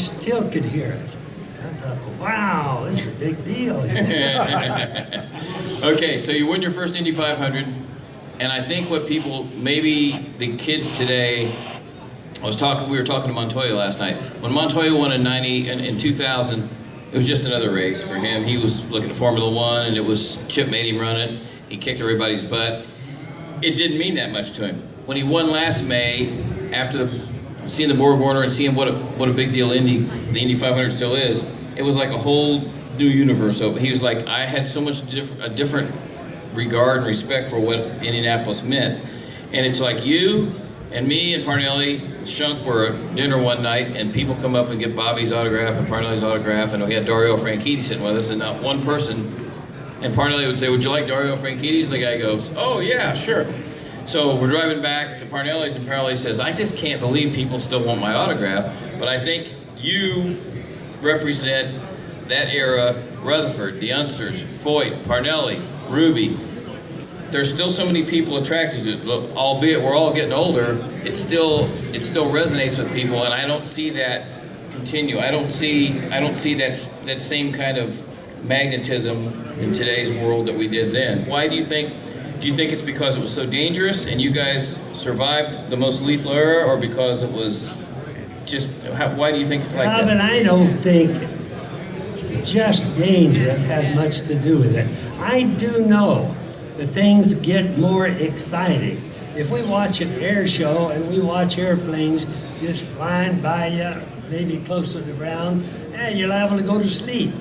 still could hear it. I thought, wow, this is a big deal here. Okay, so you win your first Indy 500, and I think what people, maybe the kids today, we were talking to Montoya last night. When Montoya won in 2000, it was just another race for him. He was looking at Formula One, and it was Chip made him run it. He kicked everybody's butt. It didn't mean that much to him. When he won last May, after seeing the Borg Warner and seeing what a big deal the Indy 500 still is, it was like a whole new universe open. He was like, I had so much a different regard and respect for what Indianapolis meant. And it's like you and me and Parnelli, Shunk were at dinner one night, and people come up and get Bobby's autograph and Parnelli's autograph, and we had Dario Franchitti sitting with us, and not one person. And Parnelli would say, would you like Dario Franchitti's? And the guy goes, oh yeah, sure. So we're driving back to Parnelli's, and Parnelli says, I just can't believe people still want my autograph, but I think you represent that era, Rutherford, the Unsers, Foyt, Parnelli, Ruby. There's still so many people attracted to it, albeit we're all getting older, it still resonates with people, and I don't see that continue. I don't see that same kind of magnetism in today's world that we did then. Why do you think it's because it was so dangerous and you guys survived the most lethal era, or because it was just, why do you think it's like that? But I don't think just dangerous has much to do with it. I do know that things get more exciting. If we watch an air show and we watch airplanes just flying by you, maybe close to the ground, you're liable to go to sleep.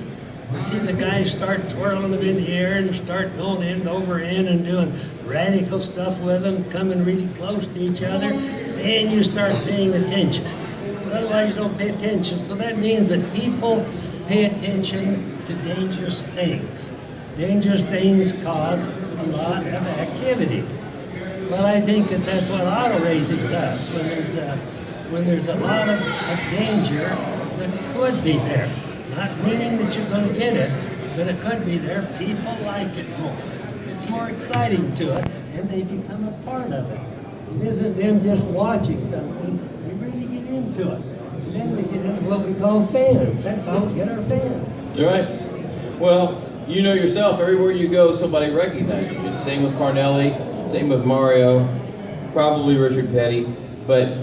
You see the guys start twirling them in the air and start going end over end and doing radical stuff with them, coming really close to each other, then you start paying attention. But otherwise you don't pay attention. So that means that people pay attention to dangerous things. Dangerous things cause a lot of activity. Well, I think that's what auto racing does. When there's a lot of danger that could be there. Not meaning that you're going to get it, but it could be there. People like it more. It's more exciting to it, and they become a part of it. It isn't them just watching something. They really get into it. And then we get into what we call fans. That's how we get our fans. That's right. Well, you know yourself, everywhere you go, somebody recognizes you. Same with Parnelli, same with Mario, probably Richard Petty, but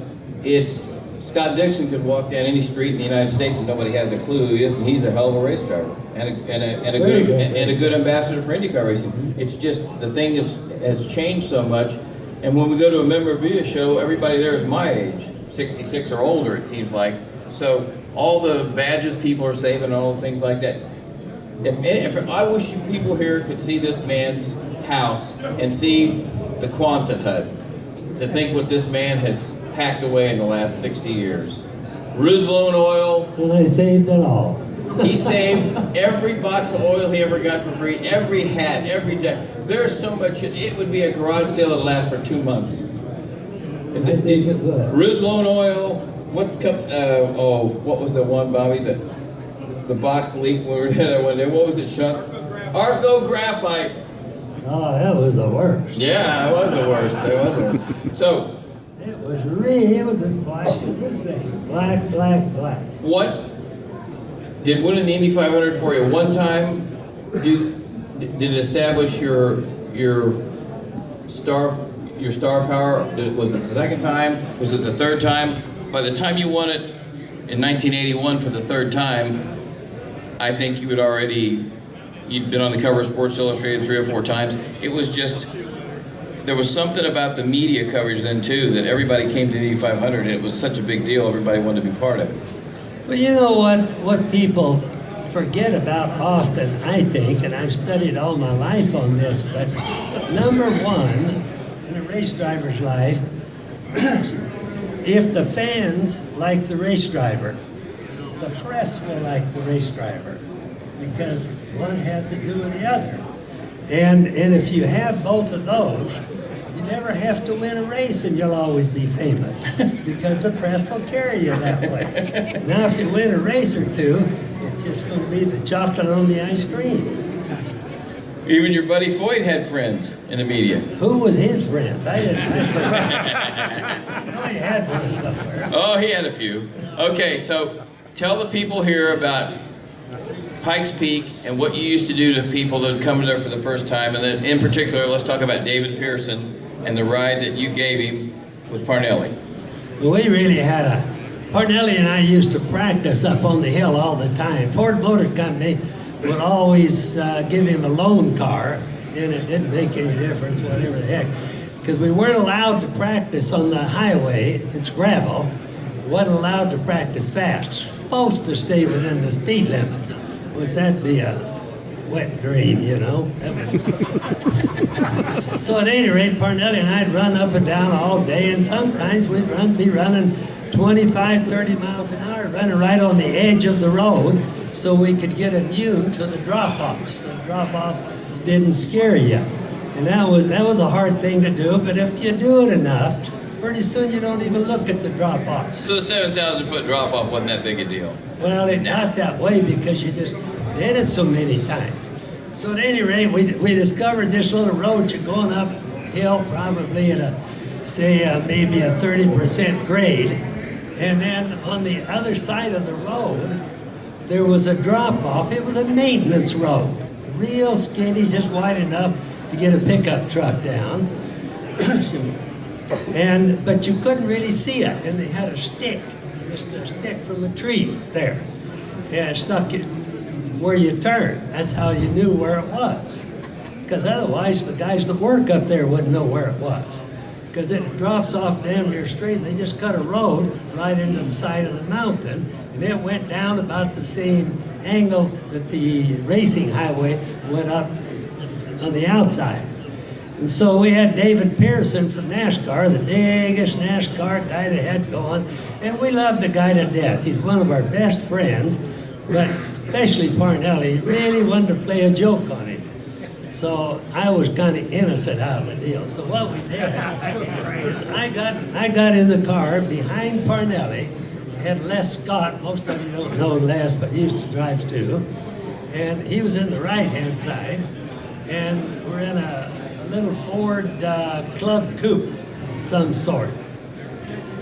it's Scott Dixon could walk down any street in the United States and nobody has a clue who he is, and he's a hell of a race driver and a good ambassador for IndyCar racing. It's just the thing has changed so much, and when we go to a memorabilia show, everybody there is my age, 66 or older, it seems like. So all the badges people are saving and all the things like that. If I wish you people here could see this man's house and see the Quonset hut, to think what this man has packed away in the last 60 years. Rizlone oil. And I saved it all. He saved every box of oil he ever got for free, every hat, every jacket. There's so much, it would be a garage sale that lasts for 2 months. I think it would. Rizlone oil, what was the one, Bobby, the box leak when we were there that one day? What was it, Chuck? Arco Graphite. Oh, that was the worst. Yeah, it was the worst. It was the worst. So, it was as black as this thing. Black, black, black. what did winning the Indy 500 for you one time, did it establish your star power? Was it the second time? Was it the third time? By the time you won it in 1981 for the third time, I think you'd been on the cover of Sports Illustrated 3 or 4 times. It was just, there was something about the media coverage then too, that everybody came to the Indy 500 and it was such a big deal, everybody wanted to be part of it. Well, you know what people forget about often, I think, and I've studied all my life on this, but number one, in a race driver's life, if the fans like the race driver, the press will like the race driver, because one has to do with the other. And if you have both of those, you never have to win a race and you'll always be famous, because the press will carry you that way. Now if you win a race or two, it's just going to be the chocolate on the ice cream. Even your buddy Foyt had friends in the media. Who was his friend? I know he had one somewhere. Oh, he had a few. Okay, so tell the people here about Pikes Peak and what you used to do to people that come there for the first time, and then in particular, let's talk about David Pearson and the ride that you gave him with Parnelli. Well, we really had Parnelli and I used to practice up on the hill all the time. Ford Motor Company would always give him a loan car, and it didn't make any difference, whatever the heck, because we weren't allowed to practice on the highway. It's gravel. We wasn't allowed to practice fast. Supposed to stay within the speed limit. Would that be a wet dream, you know? So at any rate, Parnelli and I'd run up and down all day, and sometimes we'd be running 25, 30 miles an hour, running right on the edge of the road so we could get immune to the drop-offs. So the drop-offs didn't scare you. And that was a hard thing to do, but if you do it enough, pretty soon you don't even look at the drop-offs. So the 7,000-foot drop-off wasn't that big a deal? Well, it got that way because you just did it so many times. So at any rate, we discovered this little road. You're going uphill, probably at maybe a 30% grade. And then on the other side of the road, there was a drop-off. It was a maintenance road, real skinny, just wide enough to get a pickup truck down. But you couldn't really see it, and they had a stick, just a stick from a tree there. Yeah, stuck it where you turn. That's how you knew where it was. Because otherwise, the guys that work up there wouldn't know where it was. Because it drops off damn near straight, and they just cut a road right into the side of the mountain, and it went down about the same angle that the racing highway went up on the outside. And so we had David Pearson from NASCAR, the biggest NASCAR guy they had going, and we loved the guy to death. He's one of our best friends, but especially Parnelli really wanted to play a joke on him. So I was kind of innocent out of the deal. So what we did is I got in the car behind Parnelli. I had Les Scott. Most of you don't know Les, but he used to drive too. And he was in the right-hand side. And we're in a little Ford Club Coupe, some sort.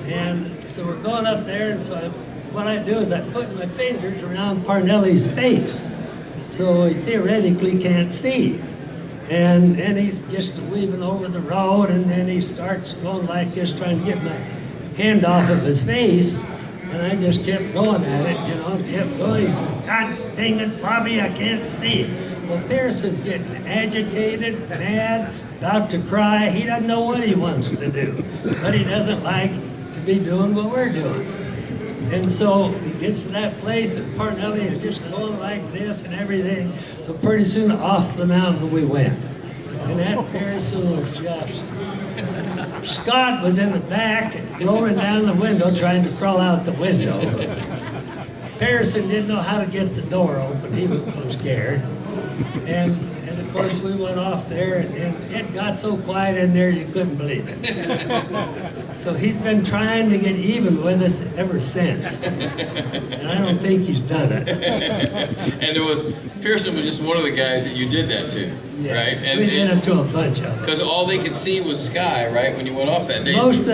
And so we're going up there, and so what I do is I put my fingers around Parnelli's face, so he theoretically can't see. And he's just weaving over the road, and then he starts going like this, trying to get my hand off of his face, and I just kept going at it, you know, kept going. He said, "God dang it, Bobby, I can't see." Well, Pearson's getting agitated, mad, about to cry. He doesn't know what he wants to do, but he doesn't like to be doing what we're doing. And so he gets to that place, and Parnelli is just going like this and everything. So pretty soon off the mountain we went. And that Pearson was just... Scott was in the back, rolling down the window, trying to crawl out the window. Pearson didn't know how to get the door open. He was so scared. And of course we went off there, and it got so quiet in there you couldn't believe it. So he's been trying to get even with us ever since. And I don't think he's done it. And Pearson was just one of the guys that you did that to, yes, right? And we did it to a bunch of them. Because all they could see was sky, right, when you went off that day. Most of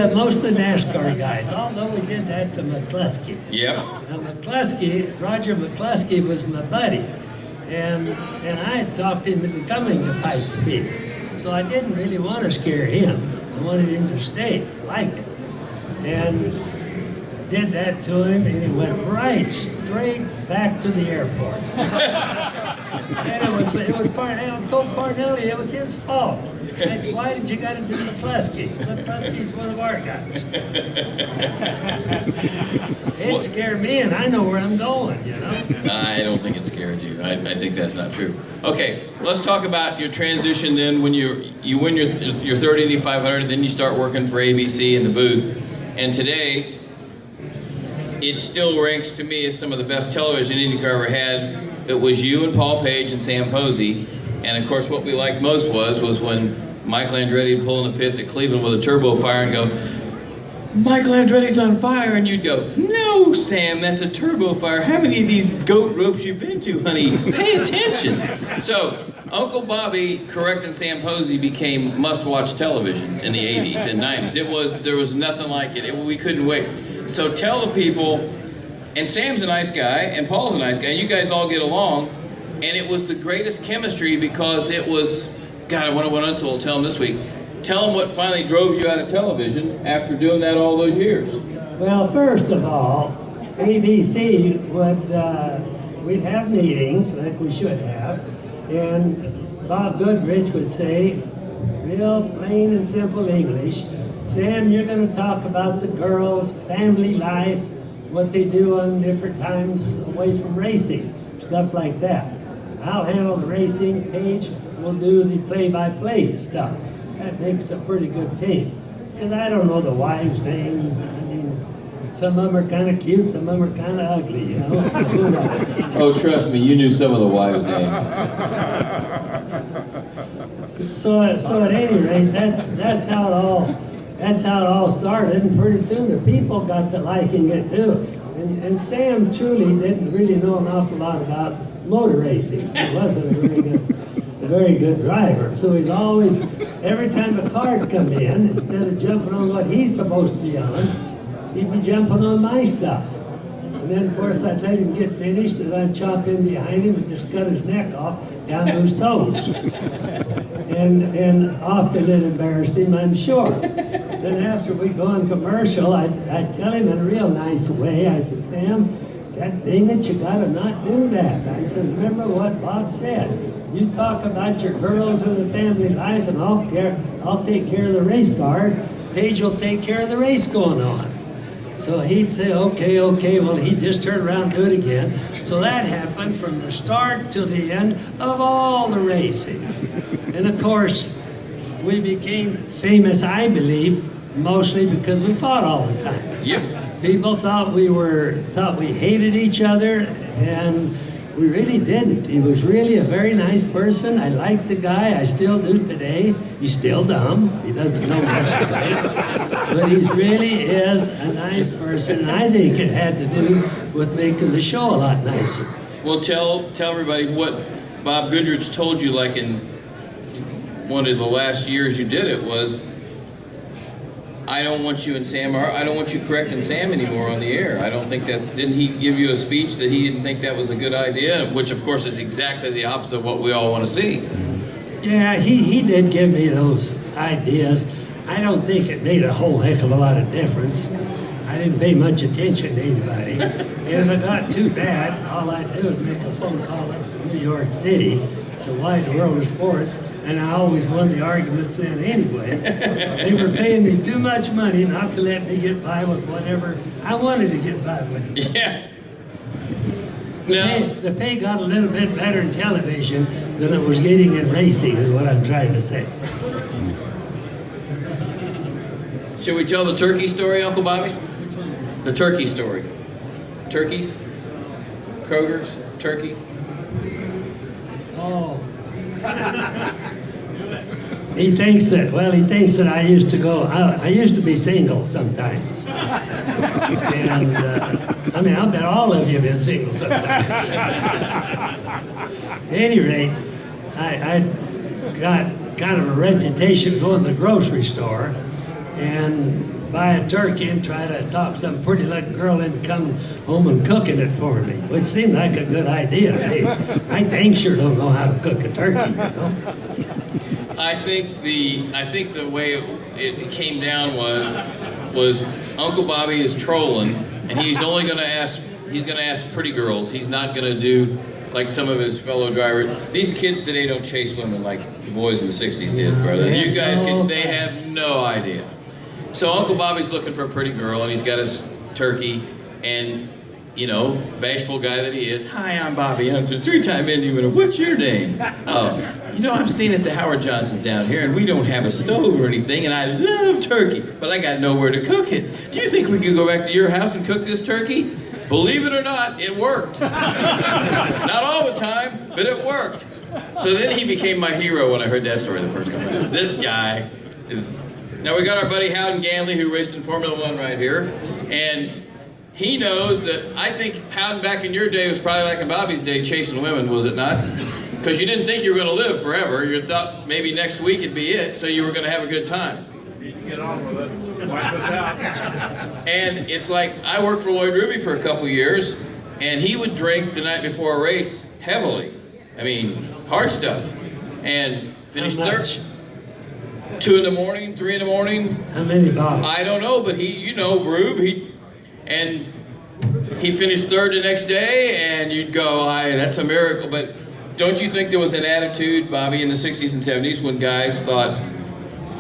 the NASCAR guys, although we did that to McCluskey. Yep. Now Roger McCluskey was my buddy. And I had talked him into coming to Pikes Peak. So I didn't really want to scare him. I wanted him to stay, like it. And did that to him, and he went right straight back to the airport. And I told Parnelli it was his fault. I said, "Why did you got to do McCluskey? McCluskey's one of our guys." It scared me, and I know where I'm going, you know? I don't think it scared you. I think that's not true. Okay, let's talk about your transition then when you win your third Indy 500, then you start working for ABC in the booth. And today, it still ranks to me as some of the best television IndyCar ever had. It was you and Paul Page and Sam Posey. And of course, what we liked most was when Michael Andretti would pull in the pits at Cleveland with a turbo fire and go, "Michael Andretti's on fire," and you'd go, "No, Sam, that's a turbo fire. How many of these goat ropes you been to, honey? Pay attention." So Uncle Bobby correcting Sam Posey became must-watch television in the 80s and 90s. There was nothing like it. We couldn't wait. So tell the people And Sam's a nice guy, and Paul's a nice guy, and you guys all get along. And it was the greatest chemistry because it was, God, I wonder what Unser will tell him this week. Tell him what finally drove you out of television after doing that all those years. Well, first of all, ABC we'd have meetings like we should have, and Bob Goodrich would say, real plain and simple English, Sam, you're going to talk about the girls' family life, what they do on different times away from racing, stuff like that. I'll handle the racing. Paige will do the play-by-play stuff. That makes a pretty good team. Because I don't know the wives' names. I mean, some of them are kind of cute, some of them are kind of ugly, you know? Who knows? Oh, trust me, you knew some of the wives' names. So at any rate, that's how it all started, and pretty soon the people got to liking it too. And Sam truly didn't really know an awful lot about motor racing. He wasn't a very good driver. So he's always, every time a car would come in, instead of jumping on what he's supposed to be on, he'd be jumping on my stuff. And then of course I'd let him get finished, and I'd chop in behind him and just cut his neck off down to his toes. And often it embarrassed him, I'm sure. Then after we'd go on commercial, I'd tell him in a real nice way, I said, Sam, God dang it, you gotta not do that. I said, remember what Bob said. You talk about your girls and the family life, and I'll take care of the race cars. Paige will take care of the race going on. So he'd say, okay, well, he'd just turn around and do it again. So that happened from the start to the end of all the racing. And of course, we became famous, I believe, mostly because we fought all the time. Yep. People thought we hated each other, and we really didn't. He was really a very nice person. I liked the guy. I still do today. He's still dumb. He doesn't know much today. But he really is a nice person. And I think it had to do with making the show a lot nicer. Well, tell everybody what Bob Goodrich told you, like in one of the last years you did it, was, I don't want you and Sam, I don't want you correcting Sam anymore on the air. I don't think that, didn't he give you a speech that he didn't think that was a good idea? Which of course is exactly the opposite of what we all want to see. Yeah, he did give me those ideas. I don't think it made a whole heck of a lot of difference. I didn't pay much attention to anybody. And if it got too bad, all I'd do is make a phone call up to New York City to Wide World of Sports, and I always won the arguments then anyway. They were paying me too much money not to let me get by with whatever I wanted to get by with. Yeah. The pay got a little bit better in television than it was getting in racing, is what I'm trying to say. Should we tell the turkey story, Uncle Bobby? The turkey story. Turkeys? Kroger's? Turkey? Oh. He thinks that I used to go, I used to be single sometimes. And, I'll bet all of you have been single sometimes. At any rate, I got kind of a reputation going to the grocery store and buy a turkey and try to talk some pretty looking girl into come home and cooking it for me, which seemed like a good idea to me. I dang sure don't know how to cook a turkey, you know? I think the way it came down was Uncle Bobby is trolling, and he's only going to ask pretty girls. He's not going to do like some of his fellow drivers. These kids today don't chase women like the boys in the 60s did, brother. You guys, they have no idea. So Uncle Bobby's looking for a pretty girl, and he's got his turkey, and, you know, bashful guy that he is, hi, I'm Bobby Unser, 3-time Indy winner. What's your name? Oh, you know, I'm staying at the Howard Johnson's down here, and we don't have a stove or anything, and I love turkey, but I got nowhere to cook it. Do you think we could go back to your house and cook this turkey? Believe it or not, it worked. Not all the time, but it worked. So then he became my hero when I heard that story the first time. I said, this guy is... Now we got our buddy Howden Ganley, who raced in Formula One right here, and he knows that I think Howden back in your day was probably like in Bobby's day chasing women, was it not? Because you didn't think you were going to live forever. You thought maybe next week it'd be it, so you were going to have a good time. Need to get on with it. Wipe us out. And it's like, I worked for Lloyd Ruby for a couple years, and he would drink the night before a race heavily. I mean, hard stuff. And finished How third. much? 2 in the morning, 3 in the morning. How many bottles? I don't know, but he, you know, Rube, he finished third the next day, and you'd go, that's a miracle. But don't you think there was an attitude, Bobby, in the 60s and 70s when guys thought,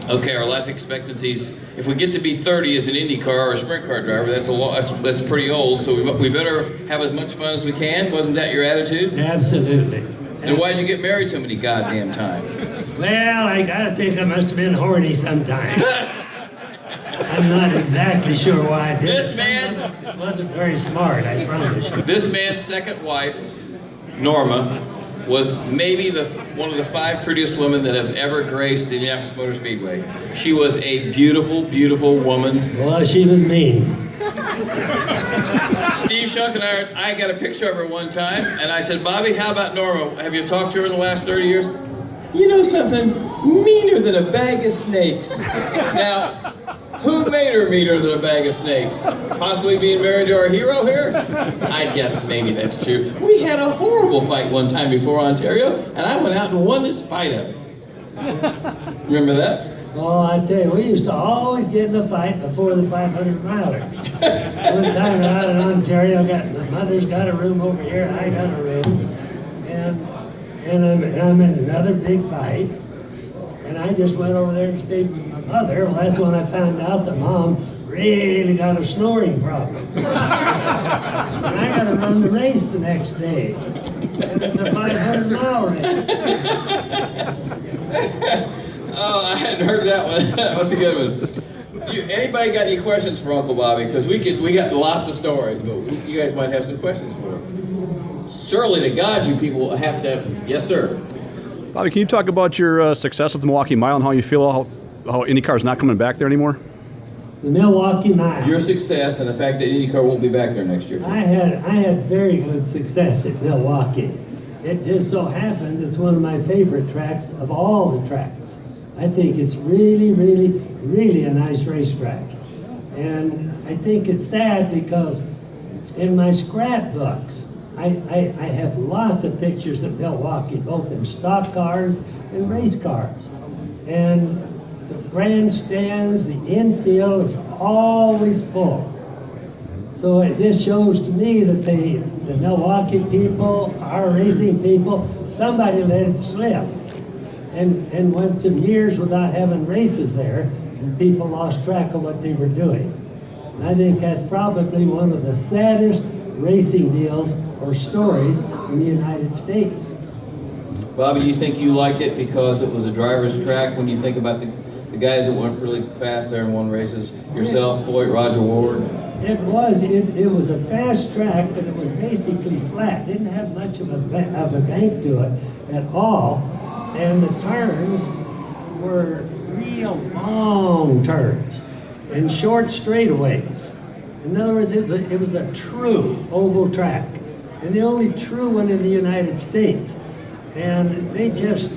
okay, our life expectancies, if we get to be 30 as an Indy car or a sprint car driver, that's pretty old, so we better have as much fun as we can? Wasn't that your attitude? Absolutely. And why'd you get married so many goddamn times? Well, I gotta think I must have been horny sometime. I'm not exactly sure why I did. This man- Some of it wasn't very smart, I promise you. This man's second wife, Norma, was maybe one of the 5 prettiest women that have ever graced the Indianapolis Motor Speedway. She was a beautiful, beautiful woman. Well, she was mean. Steve Shunk and I got a picture of her one time, and I said, Bobby, how about Norma? Have you talked to her in the last 30 years? You know something? Meaner than a bag of snakes. Now, who made her meaner than a bag of snakes? Possibly being married to our hero here? I guess maybe that's true. We had a horrible fight one time before Ontario, and I went out and won in spite of it. Remember that? Oh, I tell you, we used to always get in a fight before the 500-milers. One time out in Ontario, my mother's got a room over here, I got a room, and I'm in another big fight, and I just went over there and stayed with my mother. Well, that's when I found out that Mom really got a snoring problem. And I got to run the race the next day, and it's a 500-mile race. Oh, I hadn't heard that one. That was a good one. Anybody got any questions for Uncle Bobby? Because we got lots of stories, but you guys might have some questions for him. Surely to God, you people have to. Yes, sir. Bobby, can you talk about your success with the Milwaukee Mile and how you feel how IndyCar's not coming back there anymore? The Milwaukee Mile. Your success and the fact that IndyCar won't be back there next year. I had very good success at Milwaukee. It just so happens it's one of my favorite tracks of all the tracks. I think it's really, really, really a nice racetrack. And I think it's sad because in my scrapbooks, I have lots of pictures of Milwaukee, both in stock cars and race cars. And the grandstands, the infield is always full. So it just shows to me that the Milwaukee people, our racing people, somebody let it slip. And went some years without having races there, and people lost track of what they were doing. And I think that's probably one of the saddest racing deals or stories in the United States. Bobby, do you think you liked it because it was a driver's track when you think about the guys that went really fast there and won races? Yourself, Floyd, Roger Ward? It was a fast track, but it was basically flat. Didn't have much of a bank to it at all. And the turns were real long turns and short straightaways. In other words, it was a true oval track, and the only true one in the United States. And they just